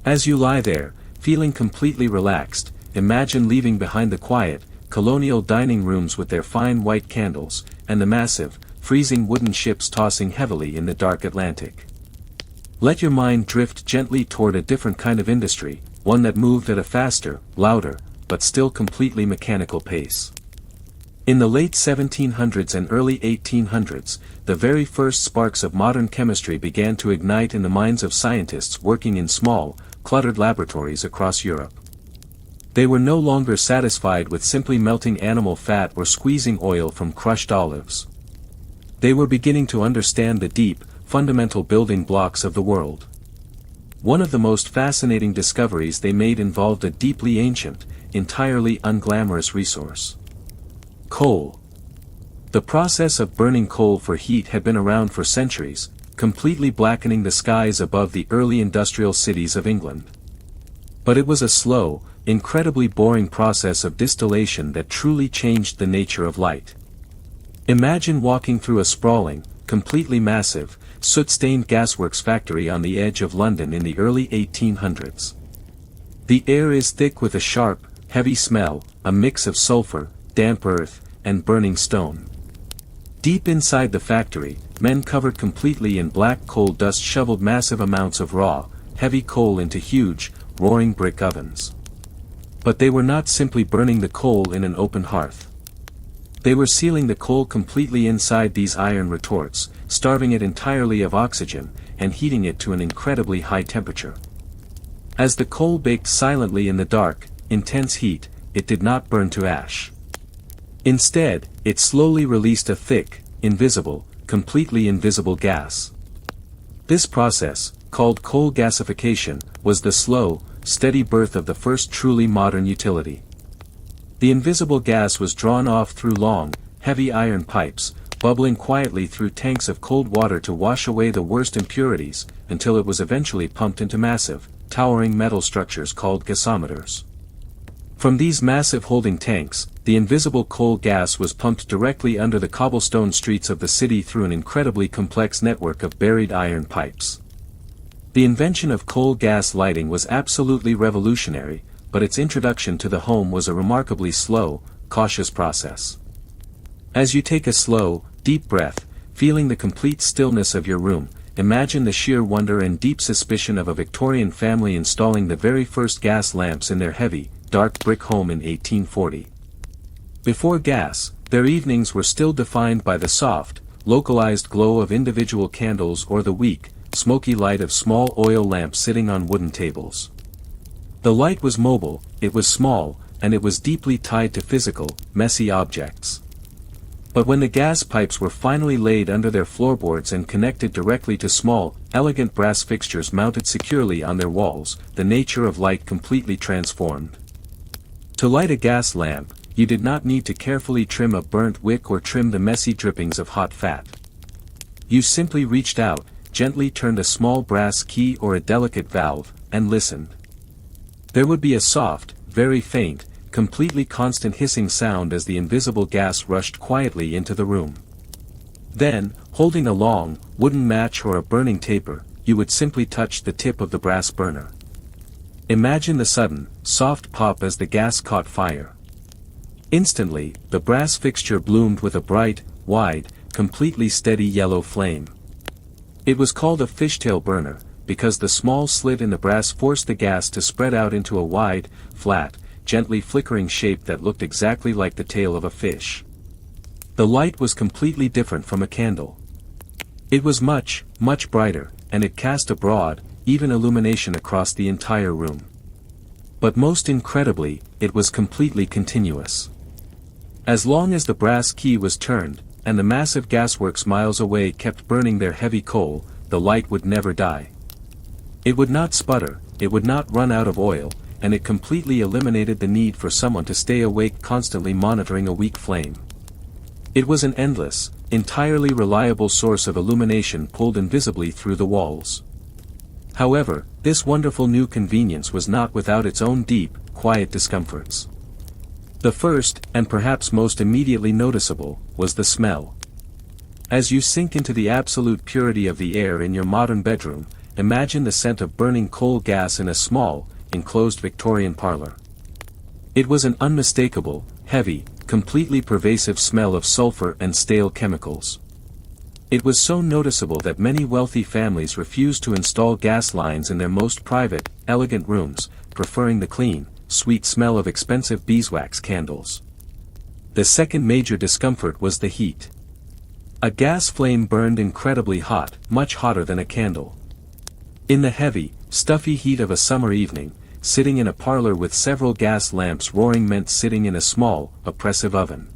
As you lie there, feeling completely relaxed, imagine leaving behind the quiet, colonial dining rooms with their fine white candles, and the massive, freezing wooden ships tossing heavily in the dark Atlantic. Let your mind drift gently toward a different kind of industry, one that moved at a faster, louder, but still completely mechanical pace. In the late 1700s and early 1800s, the very first sparks of modern chemistry began to ignite in the minds of scientists working in small, cluttered laboratories across Europe. They were no longer satisfied with simply melting animal fat or squeezing oil from crushed olives. They were beginning to understand the deep, fundamental building blocks of the world. One of the most fascinating discoveries they made involved a deeply ancient, entirely unglamorous resource. Coal. The process of burning coal for heat had been around for centuries, completely blackening the skies above the early industrial cities of England. But it was a slow, incredibly boring process of distillation that truly changed the nature of light. Imagine walking through a sprawling, completely massive, soot-stained gasworks factory on the edge of London in the early 1800s. The air is thick with a sharp, heavy smell, a mix of sulfur, damp earth, and burning stone. Deep inside the factory, men covered completely in black coal dust shoveled massive amounts of raw, heavy coal into huge, roaring brick ovens. But they were not simply burning the coal in an open hearth. They were sealing the coal completely inside these iron retorts, starving it entirely of oxygen, and heating it to an incredibly high temperature. As the coal baked silently in the dark, intense heat, it did not burn to ash. Instead, it slowly released a thick, invisible, completely invisible gas. This process, called coal gasification, was the slow, steady birth of the first truly modern utility. The invisible gas was drawn off through long, heavy iron pipes, bubbling quietly through tanks of cold water to wash away the worst impurities, until it was eventually pumped into massive, towering metal structures called gasometers. From these massive holding tanks, the invisible coal gas was pumped directly under the cobblestone streets of the city through an incredibly complex network of buried iron pipes. The invention of coal gas lighting was absolutely revolutionary, but its introduction to the home was a remarkably slow, cautious process. As you take a slow, deep breath, feeling the complete stillness of your room, imagine the sheer wonder and deep suspicion of a Victorian family installing the very first gas lamps in their heavy, dark brick home in 1840. Before gas, their evenings were still defined by the soft, localized glow of individual candles or the weak, smoky light of small oil lamps sitting on wooden tables. The light was mobile, it was small, and it was deeply tied to physical, messy objects. But when the gas pipes were finally laid under their floorboards and connected directly to small, elegant brass fixtures mounted securely on their walls, the nature of light completely transformed. To light a gas lamp, you did not need to carefully trim a burnt wick or trim the messy drippings of hot fat. You simply reached out, gently turned a small brass key or a delicate valve, and listened. There would be a soft, very faint, completely constant hissing sound as the invisible gas rushed quietly into the room. Then, holding a long, wooden match or a burning taper, you would simply touch the tip of the brass burner. Imagine the sudden, soft pop as the gas caught fire. Instantly, the brass fixture bloomed with a bright, wide, completely steady yellow flame. It was called a fishtail burner, because the small slit in the brass forced the gas to spread out into a wide, flat, gently flickering shape that looked exactly like the tail of a fish. The light was completely different from a candle. It was much, much brighter, and it cast a broad, even illumination across the entire room. But most incredibly, it was completely continuous. As long as the brass key was turned, and the massive gasworks miles away kept burning their heavy coal, the light would never die. It would not sputter, it would not run out of oil, and it completely eliminated the need for someone to stay awake constantly monitoring a weak flame. It was an endless, entirely reliable source of illumination pulled invisibly through the walls. However, this wonderful new convenience was not without its own deep, quiet discomforts. The first, and perhaps most immediately noticeable, was the smell. As you sink into the absolute purity of the air in your modern bedroom, imagine the scent of burning coal gas in a small, enclosed Victorian parlor. It was an unmistakable, heavy, completely pervasive smell of sulfur and stale chemicals. It was so noticeable that many wealthy families refused to install gas lines in their most private, elegant rooms, preferring the clean, sweet smell of expensive beeswax candles. The second major discomfort was the heat. A gas flame burned incredibly hot, much hotter than a candle. In the heavy, stuffy heat of a summer evening, sitting in a parlor with several gas lamps roaring meant sitting in a small, oppressive oven.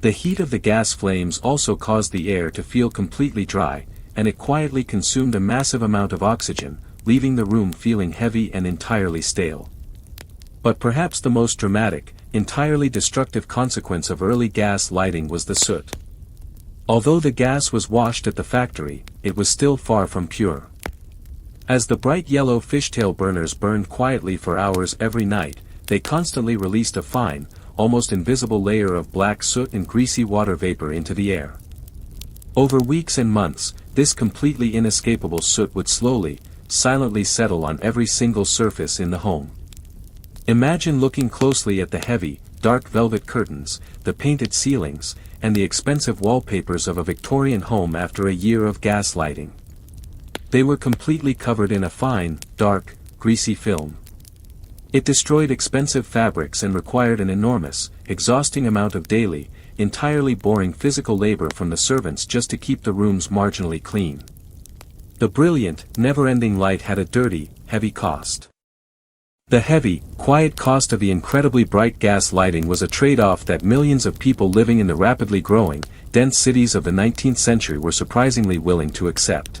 The heat of the gas flames also caused the air to feel completely dry, and it quietly consumed a massive amount of oxygen, leaving the room feeling heavy and entirely stale. But perhaps the most dramatic, entirely destructive consequence of early gas lighting was the soot. Although the gas was washed at the factory, it was still far from pure. As the bright yellow fishtail burners burned quietly for hours every night, they constantly released a fine, almost invisible layer of black soot and greasy water vapor into the air. Over weeks and months, this completely inescapable soot would slowly, silently settle on every single surface in the home. Imagine looking closely at the heavy, dark velvet curtains, the painted ceilings, and the expensive wallpapers of a Victorian home after a year of gas lighting. They were completely covered in a fine, dark, greasy film. It destroyed expensive fabrics and required an enormous, exhausting amount of daily, entirely boring physical labor from the servants just to keep the rooms marginally clean. The brilliant, never-ending light had a dirty, heavy cost. The heavy, quiet cost of the incredibly bright gas lighting was a trade-off that millions of people living in the rapidly growing, dense cities of the 19th century were surprisingly willing to accept.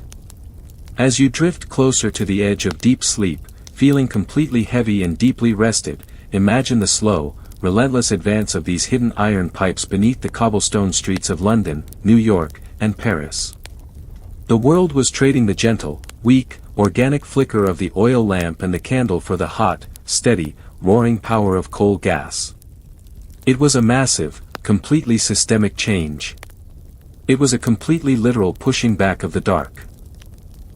As you drift closer to the edge of deep sleep, feeling completely heavy and deeply rested, imagine the slow, relentless advance of these hidden iron pipes beneath the cobblestone streets of London, New York, and Paris. The world was trading the gentle, weak, organic flicker of the oil lamp and the candle for the hot, steady, roaring power of coal gas. It was a massive, completely systemic change. It was a completely literal pushing back of the dark.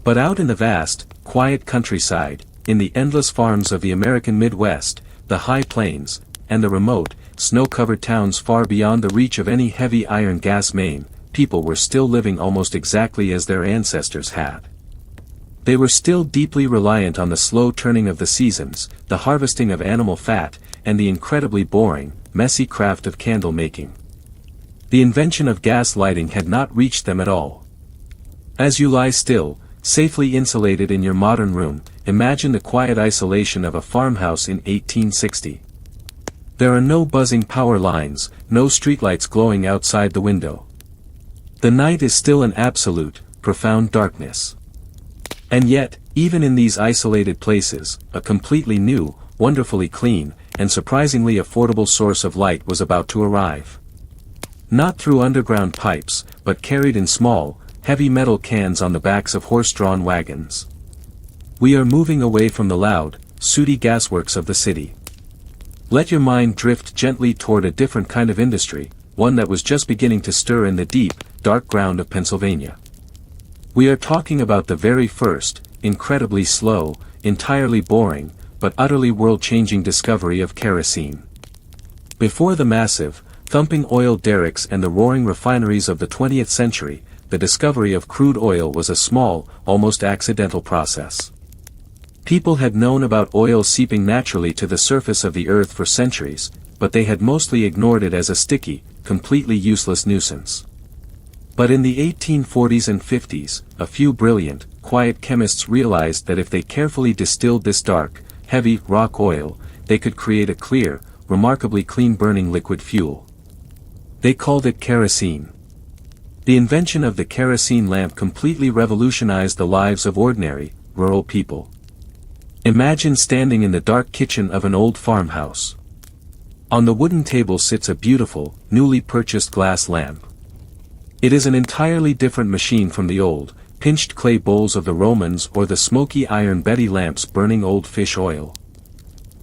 But out in the vast, quiet countryside, in the endless farms of the American Midwest, the high plains, and the remote, snow-covered towns far beyond the reach of any heavy iron gas main, people were still living almost exactly as their ancestors had. They were still deeply reliant on the slow turning of the seasons, the harvesting of animal fat, and the incredibly boring, messy craft of candle making. The invention of gas lighting had not reached them at all. As you lie still, safely insulated in your modern room, imagine the quiet isolation of a farmhouse in 1860. There are no buzzing power lines, no streetlights glowing outside the window. The night is still an absolute, profound darkness. And yet, even in these isolated places, a completely new, wonderfully clean, and surprisingly affordable source of light was about to arrive. Not through underground pipes, but carried in small, heavy metal cans on the backs of horse-drawn wagons. We are moving away from the loud, sooty gasworks of the city. Let your mind drift gently toward a different kind of industry, one that was just beginning to stir in the deep, dark ground of Pennsylvania. We are talking about the very first, incredibly slow, entirely boring, but utterly world-changing discovery of kerosene. Before the massive, thumping oil derricks and the roaring refineries of the 20th century, the discovery of crude oil was a small, almost accidental process. People had known about oil seeping naturally to the surface of the earth for centuries, but they had mostly ignored it as a sticky, completely useless nuisance. But in the 1840s and 50s, a few brilliant, quiet chemists realized that if they carefully distilled this dark, heavy, rock oil, they could create a clear, remarkably clean-burning liquid fuel. They called it kerosene. The invention of the kerosene lamp completely revolutionized the lives of ordinary, rural people. Imagine standing in the dark kitchen of an old farmhouse. On the wooden table sits a beautiful, newly purchased glass lamp. It is an entirely different machine from the old, pinched clay bowls of the Romans or the smoky iron Betty lamps burning old fish oil.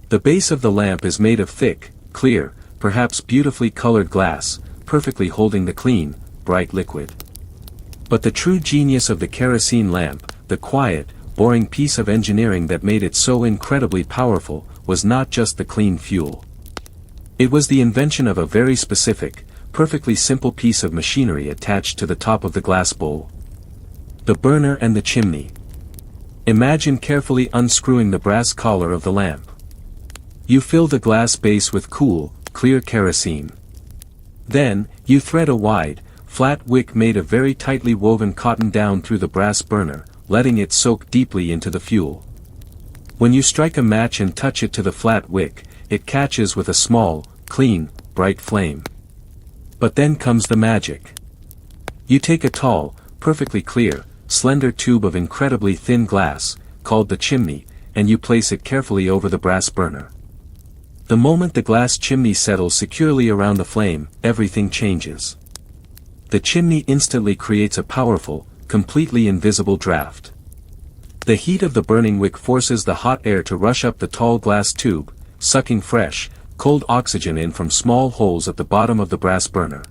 The base of the lamp is made of thick, clear, perhaps beautifully colored glass, perfectly holding the clean, bright liquid. But the true genius of the kerosene lamp, the quiet, boring piece of engineering that made it so incredibly powerful, was not just the clean fuel. It was the invention of a very specific, perfectly simple piece of machinery attached to the top of the glass bowl. The burner and the chimney. Imagine carefully unscrewing the brass collar of the lamp. You fill the glass base with cool, clear kerosene. Then, you thread a wide, flat wick made of very tightly woven cotton down through the brass burner, letting it soak deeply into the fuel. When you strike a match and touch it to the flat wick, it catches with a small, clean, bright flame. But then comes the magic. You take a tall, perfectly clear, slender tube of incredibly thin glass, called the chimney, and you place it carefully over the brass burner. The moment the glass chimney settles securely around the flame, everything changes. The chimney instantly creates a powerful, completely invisible draft. The heat of the burning wick forces the hot air to rush up the tall glass tube, sucking fresh, cold oxygen in from small holes at the bottom of the brass burner.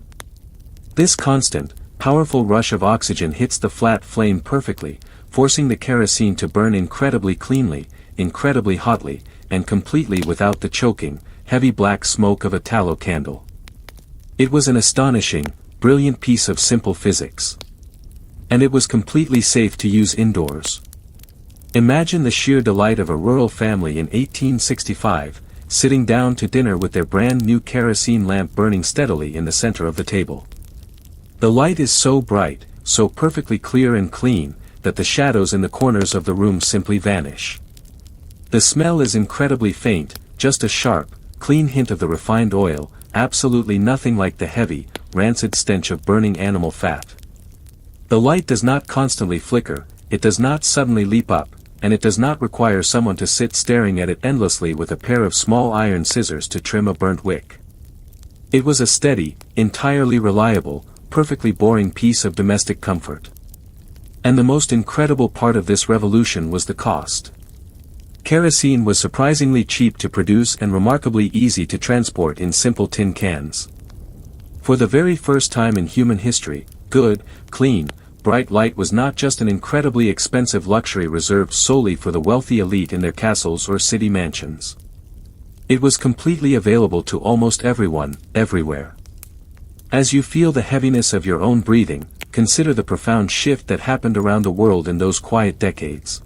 This constant, powerful rush of oxygen hits the flat flame perfectly, forcing the kerosene to burn incredibly cleanly, incredibly hotly, and completely without the choking, heavy black smoke of a tallow candle. It was an astonishing, brilliant piece of simple physics. And it was completely safe to use indoors. Imagine the sheer delight of a rural family in 1865, sitting down to dinner with their brand new kerosene lamp burning steadily in the center of the table. The light is so bright, so perfectly clear and clean, that the shadows in the corners of the room simply vanish. The smell is incredibly faint, just a sharp, clean hint of the refined oil, absolutely nothing like the heavy, rancid stench of burning animal fat. The light does not constantly flicker, it does not suddenly leap up, and it does not require someone to sit staring at it endlessly with a pair of small iron scissors to trim a burnt wick. It was a steady, entirely reliable, perfectly boring piece of domestic comfort. And the most incredible part of this revolution was the cost. Kerosene was surprisingly cheap to produce and remarkably easy to transport in simple tin cans. For the very first time in human history, good, clean, bright light was not just an incredibly expensive luxury reserved solely for the wealthy elite in their castles or city mansions. It was completely available to almost everyone, everywhere. As you feel the heaviness of your own breathing, consider the profound shift that happened around the world in those quiet decades.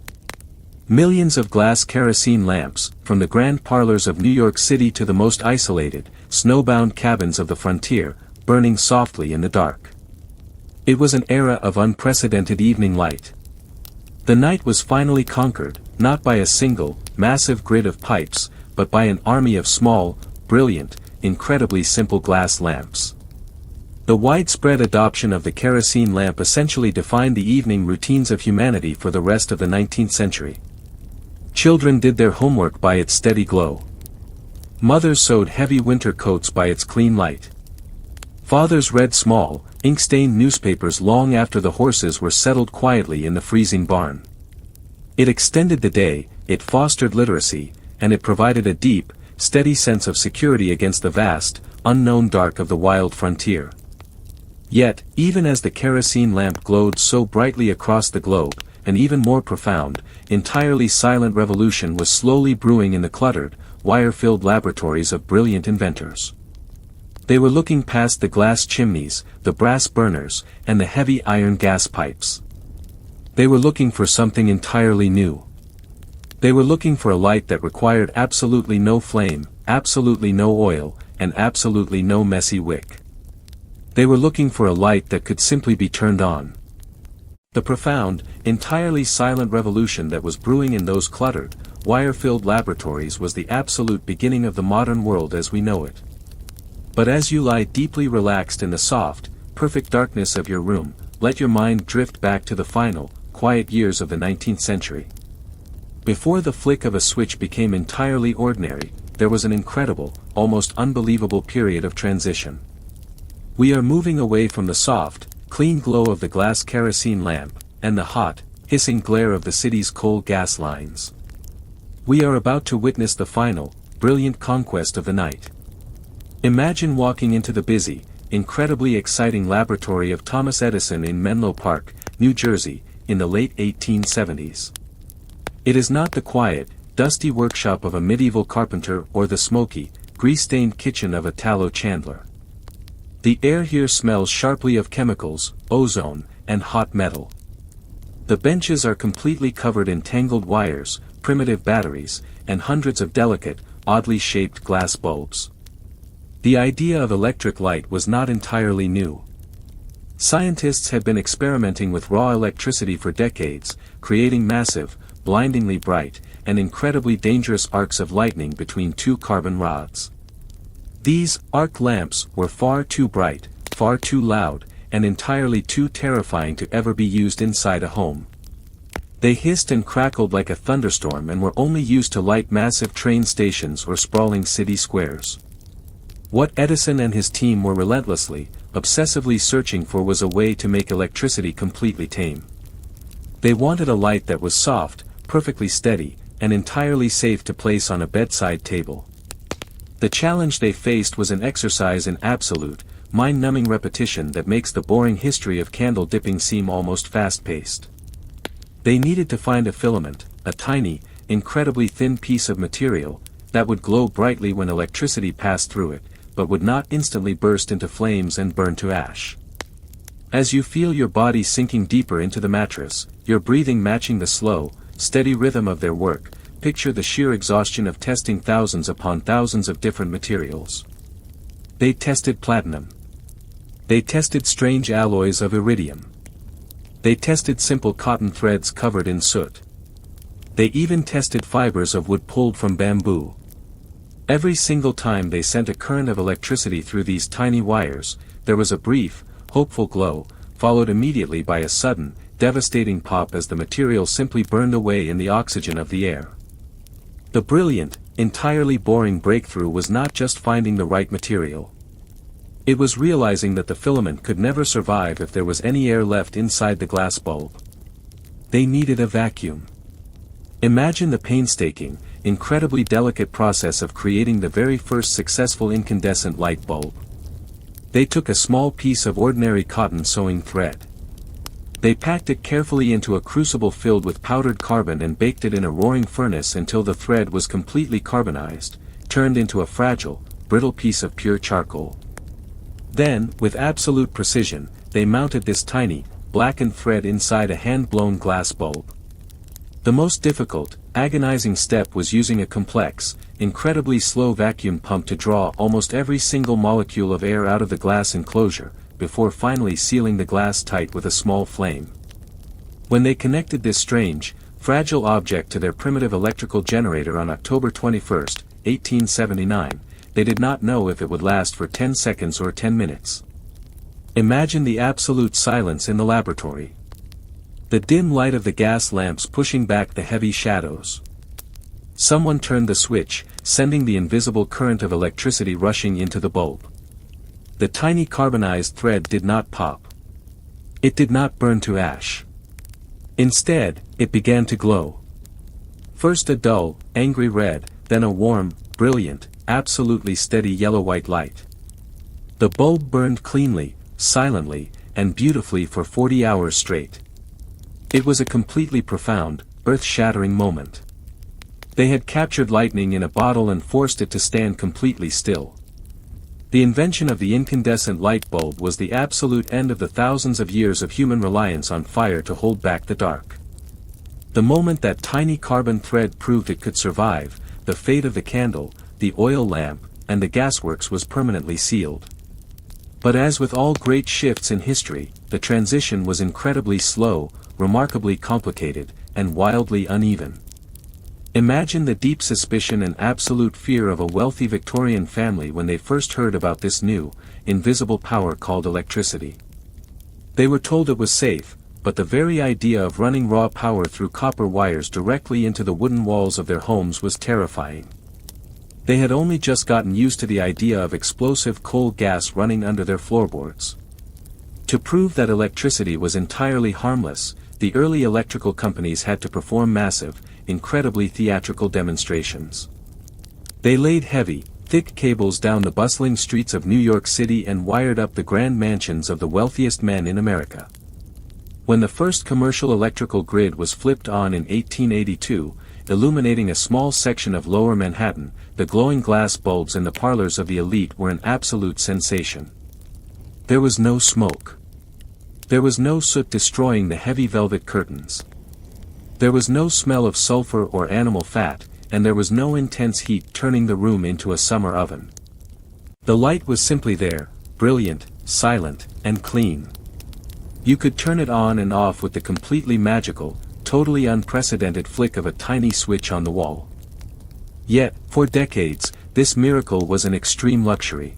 Millions of glass kerosene lamps, from the grand parlors of New York City to the most isolated, snowbound cabins of the frontier, burning softly in the dark. It was an era of unprecedented evening light. The night was finally conquered, not by a single, massive grid of pipes, but by an army of small, brilliant, incredibly simple glass lamps. The widespread adoption of the kerosene lamp essentially defined the evening routines of humanity for the rest of the 19th century. Children did their homework by its steady glow. Mothers sewed heavy winter coats by its clean light. Fathers read small, ink-stained newspapers long after the horses were settled quietly in the freezing barn. It extended the day, it fostered literacy, and it provided a deep, steady sense of security against the vast, unknown dark of the wild frontier. Yet, even as the kerosene lamp glowed so brightly across the globe, an even more profound, entirely silent revolution was slowly brewing in the cluttered, wire-filled laboratories of brilliant inventors. They were looking past the glass chimneys, the brass burners, and the heavy iron gas pipes. They were looking for something entirely new. They were looking for a light that required absolutely no flame, absolutely no oil, and absolutely no messy wick. They were looking for a light that could simply be turned on. The profound, entirely silent revolution that was brewing in those cluttered, wire-filled laboratories was the absolute beginning of the modern world as we know it. But as you lie deeply relaxed in the soft, perfect darkness of your room, let your mind drift back to the final, quiet years of the 19th century. Before the flick of a switch became entirely ordinary, there was an incredible, almost unbelievable period of transition. We are moving away from the soft, clean glow of the glass kerosene lamp, and the hot, hissing glare of the city's coal gas lines. We are about to witness the final, brilliant conquest of the night. Imagine walking into the busy, incredibly exciting laboratory of Thomas Edison in Menlo Park, New Jersey, in the late 1870s. It is not the quiet, dusty workshop of a medieval carpenter or the smoky, grease-stained kitchen of a tallow chandler. The air here smells sharply of chemicals, ozone, and hot metal. The benches are completely covered in tangled wires, primitive batteries, and hundreds of delicate, oddly shaped glass bulbs. The idea of electric light was not entirely new. Scientists had been experimenting with raw electricity for decades, creating massive, blindingly bright, and incredibly dangerous arcs of lightning between two carbon rods. These arc lamps were far too bright, far too loud, and entirely too terrifying to ever be used inside a home. They hissed and crackled like a thunderstorm and were only used to light massive train stations or sprawling city squares. What Edison and his team were relentlessly, obsessively searching for was a way to make electricity completely tame. They wanted a light that was soft, perfectly steady, and entirely safe to place on a bedside table. The challenge they faced was an exercise in absolute, mind-numbing repetition that makes the boring history of candle dipping seem almost fast-paced. They needed to find a filament, a tiny, incredibly thin piece of material, that would glow brightly when electricity passed through it, but would not instantly burst into flames and burn to ash. As you feel your body sinking deeper into the mattress, your breathing matching the slow, steady rhythm of their work, picture the sheer exhaustion of testing thousands upon thousands of different materials. They tested platinum. They tested strange alloys of iridium. They tested simple cotton threads covered in soot. They even tested fibers of wood pulled from bamboo. Every single time they sent a current of electricity through these tiny wires, there was a brief, hopeful glow, followed immediately by a sudden, devastating pop as the material simply burned away in the oxygen of the air. The brilliant, entirely boring breakthrough was not just finding the right material. It was realizing that the filament could never survive if there was any air left inside the glass bulb. They needed a vacuum. Imagine the painstaking, incredibly delicate process of creating the very first successful incandescent light bulb. They took a small piece of ordinary cotton sewing thread. They packed it carefully into a crucible filled with powdered carbon and baked it in a roaring furnace until the thread was completely carbonized, turned into a fragile, brittle piece of pure charcoal. Then, with absolute precision, they mounted this tiny, blackened thread inside a hand-blown glass bulb. The most difficult, agonizing step was using a complex, incredibly slow vacuum pump to draw almost every single molecule of air out of the glass enclosure, before finally sealing the glass tight with a small flame. When they connected this strange, fragile object to their primitive electrical generator on October 21, 1879, they did not know if it would last for 10 seconds or 10 minutes. Imagine the absolute silence in the laboratory. The dim light of the gas lamps pushing back the heavy shadows. Someone turned the switch, sending the invisible current of electricity rushing into the bulb. The tiny carbonized thread did not pop. It did not burn to ash. Instead, it began to glow. First a dull, angry red, then a warm, brilliant, absolutely steady yellow-white light. The bulb burned cleanly, silently, and beautifully for 40 hours straight. It was a completely profound, earth-shattering moment. They had captured lightning in a bottle and forced it to stand completely still. The invention of the incandescent light bulb was the absolute end of the thousands of years of human reliance on fire to hold back the dark. The moment that tiny carbon thread proved it could survive, the fate of the candle, the oil lamp, and the gasworks was permanently sealed. But as with all great shifts in history, the transition was incredibly slow, remarkably complicated, and wildly uneven. Imagine the deep suspicion and absolute fear of a wealthy Victorian family when they first heard about this new, invisible power called electricity. They were told it was safe, but the very idea of running raw power through copper wires directly into the wooden walls of their homes was terrifying. They had only just gotten used to the idea of explosive coal gas running under their floorboards. To prove that electricity was entirely harmless, the early electrical companies had to perform massive, incredibly theatrical demonstrations. They laid heavy, thick cables down the bustling streets of New York City and wired up the grand mansions of the wealthiest men in America. When the first commercial electrical grid was flipped on in 1882, illuminating a small section of lower Manhattan, the glowing glass bulbs in the parlors of the elite were an absolute sensation. There was no smoke. There was no soot destroying the heavy velvet curtains. There was no smell of sulfur or animal fat, and there was no intense heat turning the room into a summer oven. The light was simply there, brilliant, silent, and clean. You could turn it on and off with the completely magical, totally unprecedented flick of a tiny switch on the wall. Yet, for decades, this miracle was an extreme luxury.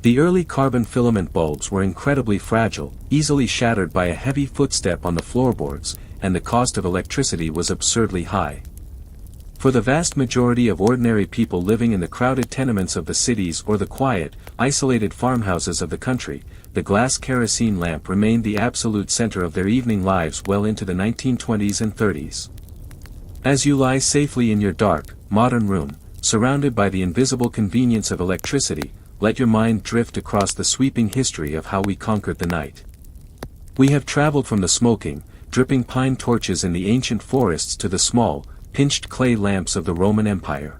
The early carbon filament bulbs were incredibly fragile, easily shattered by a heavy footstep on the floorboards, and the cost of electricity was absurdly high. For the vast majority of ordinary people living in the crowded tenements of the cities or the quiet, isolated farmhouses of the country, the glass kerosene lamp remained the absolute center of their evening lives well into the 1920s and 30s. As you lie safely in your dark, modern room, surrounded by the invisible convenience of electricity, let your mind drift across the sweeping history of how we conquered the night. We have traveled from the smoking, dripping pine torches in the ancient forests to the small, pinched clay lamps of the Roman Empire.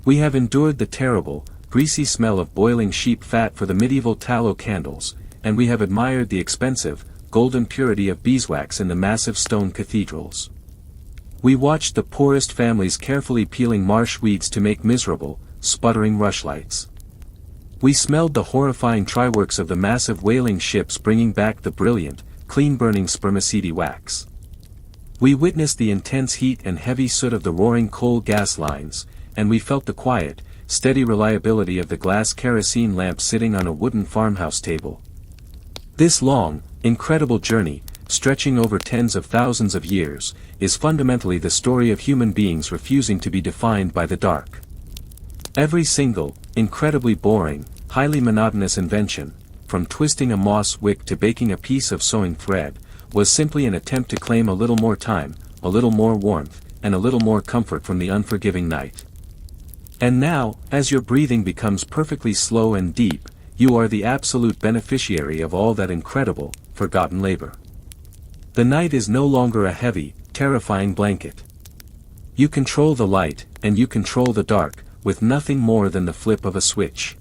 We have endured the terrible, greasy smell of boiling sheep fat for the medieval tallow candles, and we have admired the expensive, golden purity of beeswax in the massive stone cathedrals. We watched the poorest families carefully peeling marsh weeds to make miserable, sputtering rushlights. We smelled the horrifying tryworks of the massive whaling ships bringing back the brilliant, clean-burning spermaceti wax. We witnessed the intense heat and heavy soot of the roaring coal gas lines, and we felt the quiet, steady reliability of the glass kerosene lamp sitting on a wooden farmhouse table. This long, incredible journey, stretching over tens of thousands of years, is fundamentally the story of human beings refusing to be defined by the dark. Every single, incredibly boring, highly monotonous invention, from twisting a moss wick to baking a piece of sewing thread, was simply an attempt to claim a little more time, a little more warmth, and a little more comfort from the unforgiving night. And now, as your breathing becomes perfectly slow and deep, you are the absolute beneficiary of all that incredible, forgotten labor. The night is no longer a heavy, terrifying blanket. You control the light, and you control the dark, with nothing more than the flip of a switch.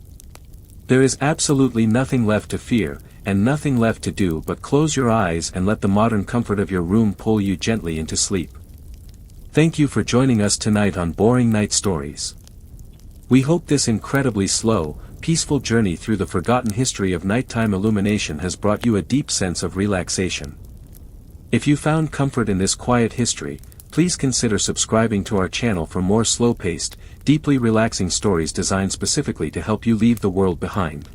There is absolutely nothing left to fear, and nothing left to do but close your eyes and let the modern comfort of your room pull you gently into sleep. Thank you for joining us tonight on Boring Night Stories. We hope this incredibly slow, peaceful journey through the forgotten history of nighttime illumination has brought you a deep sense of relaxation. If you found comfort in this quiet history, please consider subscribing to our channel for more slow-paced, deeply relaxing stories designed specifically to help you leave the world behind.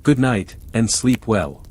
Good night, and sleep well.